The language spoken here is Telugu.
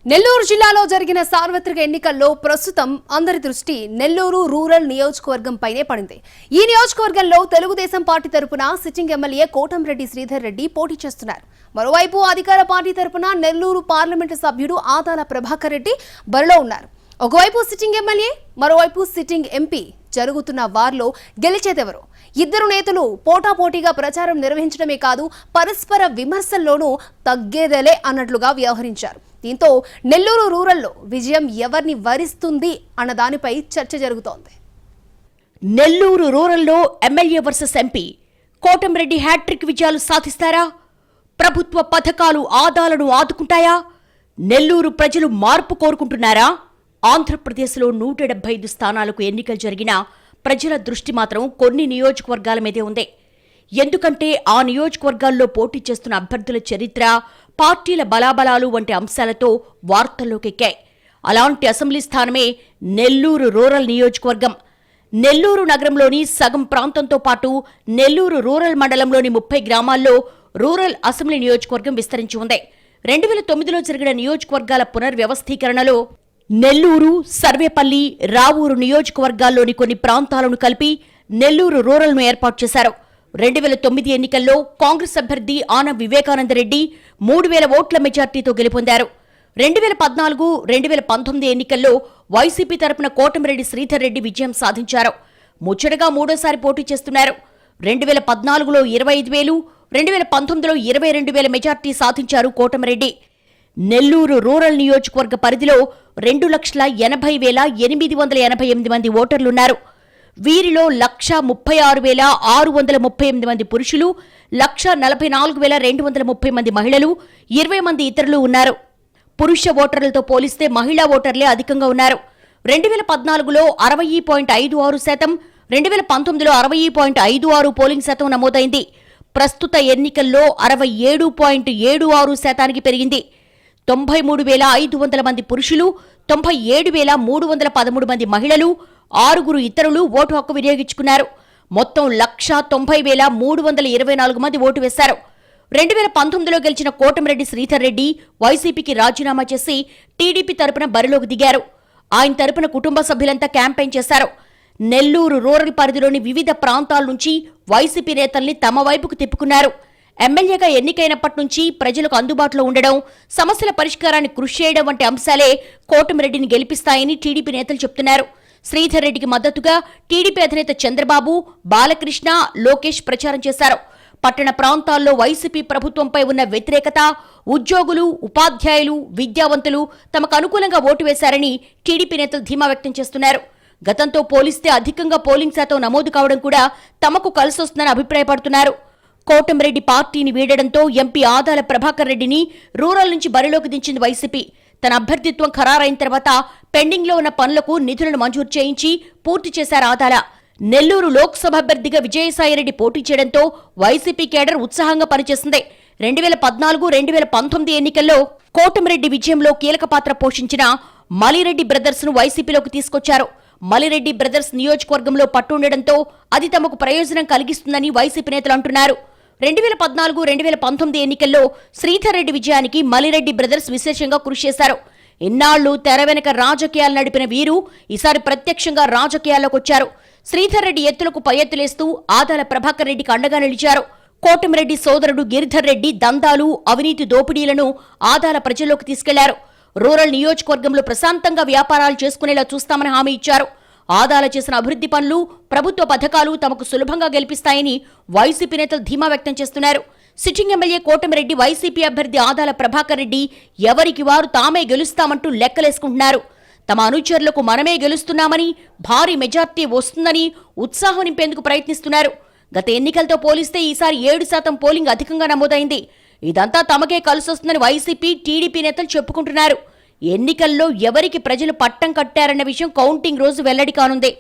నెల్లూరు జిల్లాలో జరిగిన సార్వత్రిక ఎన్నికల్లో ప్రస్తుతం అందరి దృష్టి నెల్లూరు రూరల్ నియోజకవర్గం పైనే పడింది. ఈ నియోజకవర్గంలో తెలుగుదేశం పార్టీ తరపున సిట్టింగ్ ఎమ్మెల్యే కోటంరెడ్డి శ్రీధర్ రెడ్డి పోటీ చేస్తున్నారు. మరోవైపు అధికార పార్టీ తరపున నెల్లూరు పార్లమెంటు సభ్యుడు ఆదాల ప్రభాకర్ రెడ్డి బరిలో ఉన్నారు. ఒకవైపు సిట్టింగ్ ఎమ్మెల్యే, మరోవైపు సిట్టింగ్ ఎంపీ జరుగుతున్న వార్లో గెలిచేదెవరు? ఇద్దరు నేతలు పోటాపోటీగా ప్రచారం నిర్వహించడమే కాదు, పరస్పర విమర్శల్లోనూ తగ్గేదేలే అన్నట్లుగా వ్యవహరించారు. దీంతో నెల్లూరు రూరల్లో విజయం ఎవరిని వరిస్తుంది అన్న దానిపై చర్చ జరుగుతోంది. నెల్లూరు రూరల్లో MLA versus MP Kotamreddy hat trick విజయాలు సాధిస్తారా? ప్రభుత్వ పథకాలు ఆదాలను ఆదుకుంటాయా? నెల్లూరు ప్రజలు మార్పు కోరుకుంటున్నారా? ఆంధ్రప్రదేశ్లో 175 స్థానాలకు ఎన్నికలు జరిగినా ప్రజల దృష్టి మాత్రం కొన్ని నియోజకవర్గాల మీదే ఉంది. ఎందుకంటే ఆ నియోజకవర్గాల్లో పోటీ చేస్తున్న అభ్యర్థుల చరిత్ర, పార్టీల బలాబలాలు వంటి అంశాలతో వార్తల్లోకెక్కాయి. అలాంటి అసెంబ్లీ స్థానమే నెల్లూరు రూరల్ నియోజకవర్గం. నెల్లూరు నగరంలోని సగం ప్రాంతంతో పాటు నెల్లూరు రూరల్ మండలంలోని 30 గ్రామాల్లో రూరల్ అసెంబ్లీ నియోజకవర్గం విస్తరించి ఉంది. 2009లో జరిగిన నియోజకవర్గాల పునర్వ్యవస్థీకరణలో నెల్లూరు, సర్వేపల్లి, రావూరు నియోజకవర్గాల్లోని కొన్ని ప్రాంతాలను కలిపి నెల్లూరు రూరల్ను ఏర్పాటు చేశారు. 2009 ఎన్నికల్లో కాంగ్రెస్ అభ్యర్థి ఆనం వివేకానందరెడ్డి 3000 ఓట్ల మెజార్టీతో గెలుపొందారు. 2014, 2019 ఎన్నికల్లో వైసీపీ తరపున కోటంరెడ్డి శ్రీధర్ రెడ్డి విజయం సాధించారు. ముచ్చటగా మూడోసారి పోటీ చేస్తున్నారు. 2014లో 25,000, 2019లో 22,000 మెజార్టీ సాధించారు కోటంరెడ్డి. నెల్లూరు రూరల్ నియోజకవర్గ పరిధిలో 2,80,888 మంది ఓటర్లున్నారు. వీరిలో 1,36,638 మంది పురుషులు, 1,44,230 మంది మహిళలు, 20 మంది ఇతరులు ఉన్నారు. పురుష ఓటర్లతో పోలిస్తే మహిళా ఓటర్లే అధికంగా ఉన్నారు. 2014లో 60.56%, 2019లో 60.56 పోలింగ్ శాతం నమోదైంది. ప్రస్తుత ఎన్నికల్లో 67.76% పెరిగింది. 93,500 మంది పురుషులు, 97,313 మంది మహిళలు, 6 ఇతరులు ఓటు హక్కు వినియోగించుకున్నారు. మొత్తం 1,90,324 మంది ఓటు వేశారు. 2019లో గెలిచిన కోటంరెడ్డి శ్రీధర్ రెడ్డి వైసీపీకి రాజీనామా చేసి టీడీపీ తరపున బరిలోకి దిగారు. ఆయన తరపున కుటుంబ సభ్యులంతా క్యాంపెయిన్ చేశారు. నెల్లూరు రూరల్ పరిధిలోని వివిధ ప్రాంతాల నుంచి వైసీపీ నేతల్ని తమ వైపుకు తిప్పుకున్నారు. ఎమ్మెల్యేగా ఎన్నికైనప్పటి నుంచి ప్రజలకు అందుబాటులో ఉండడం, సమస్యల పరిష్కారాన్ని కృషి చేయడం వంటి అంశాలే కోటంరెడ్డిని గెలిపిస్తాయని టీడీపీ నేతలు చెబుతున్నారు. శ్రీధర్ రెడ్డికి మద్దతుగా టీడీపీ అధినేత చంద్రబాబు, బాలకృష్ణ, లోకేష్ ప్రచారం చేశారు. పట్టణ ప్రాంతాల్లో వైసీపీ ప్రభుత్వంపై ఉన్న వ్యతిరేకత, ఉద్యోగులు, ఉపాధ్యాయులు, విద్యావంతులు తమకు అనుకూలంగా ఓటు వేశారని టీడీపీ నేతలు ధీమా వ్యక్తం చేస్తున్నారు. గతంతో పోలిస్తే అధికంగా పోలింగ్ శాతం నమోదు కావడం కూడా తమకు కలిసొస్తుందని అభిప్రాయపడుతున్నారు. కోటంరెడ్డి పార్టీని వీడడంతో ఎంపీ ఆదాల ప్రభాకర్ రెడ్డిని రూరల్ నుంచి బరిలోకి దించింది వైసీపీ. తన అభ్యర్థిత్వం ఖరారైన తర్వాత పెండింగ్లో ఉన్న పనులకు నిధులను మంజూరు చేయించి పూర్తి చేశారు ఆదాల. నెల్లూరు లోక్సభ అభ్యర్థిగా విజయసాయిరెడ్డి పోటీ చేయడంతో వైసీపీ కేడర్ ఉత్సాహంగా పనిచేసింది. 2014, 2019 ఎన్నికల్లో కోటంరెడ్డి విజయంలో కీలక పాత్ర పోషించిన మలిరెడ్డి బ్రదర్స్ ను వైసీపీలోకి తీసుకొచ్చారు. మలిరెడ్డి బ్రదర్స్ నియోజకవర్గంలో పట్టుండడంతో అది తమకు ప్రయోజనం కలిగిస్తుందని వైసీపీ నేతలు అంటున్నారు. 2014, 2019 ఎన్నికల్లో శ్రీధర్ రెడ్డి విజయానికి మలిరెడ్డి బ్రదర్స్ విశేషంగా కృషి చేశారు. ఇన్నాళ్లు తెర వెనక రాజకీయాలు నడిపిన వీరు ఈసారి ప్రత్యక్షంగా రాజకీయాల్లోకి వచ్చారు. శ్రీధర్ రెడ్డి ఎత్తులకు పై ఎత్తులేస్తూ ఆదాల ప్రభాకర్ రెడ్డికి అండగా నిలిచారు. కోటంరెడ్డి సోదరుడు గిరిధర్ రెడ్డి దందాలు, అవినీతి దోపిడీలను ఆదాల ప్రజల్లోకి తీసుకెళ్లారు. రూరల్ నియోజకవర్గంలో ప్రశాంతంగా వ్యాపారాలు చేసుకునేలా చూస్తామని హామీ ఇచ్చారు. ఆదాల చేసిన అభివృద్ధి పనులు, ప్రభుత్వ పథకాలు తమకు సులభంగా గెలిపిస్తాయని వైసీపీ నేతలు ధీమా వ్యక్తం చేస్తున్నారు. సిట్టింగ్ ఎమ్మెల్యే కోటంరెడ్డి, వైసీపీ అభ్యర్థి ఆదాల ప్రభాకర్ రెడ్డి ఎవరికి వారు తామే గెలుస్తామంటూ లెక్కలేసుకుంటున్నారు. తమ అనుచరులకు మనమే గెలుస్తున్నామని, భారీ మెజార్టీ వస్తుందని ఉత్సాహం నింపేందుకు ప్రయత్నిస్తున్నారు. గత ఎన్నికలతో పోలిస్తే ఈసారి 7% పోలింగ్ అధికంగా నమోదైంది. ఇదంతా తమకే కలిసొస్తుందని వైసీపీ, టీడీపీ నేతలు చెప్పుకుంటున్నారు. ఎన్నికల్లో ఎవరికి ప్రజలు పట్టం కట్టారన్న విషయం కౌంటింగ్ రోజు వెల్లడి కానుంది.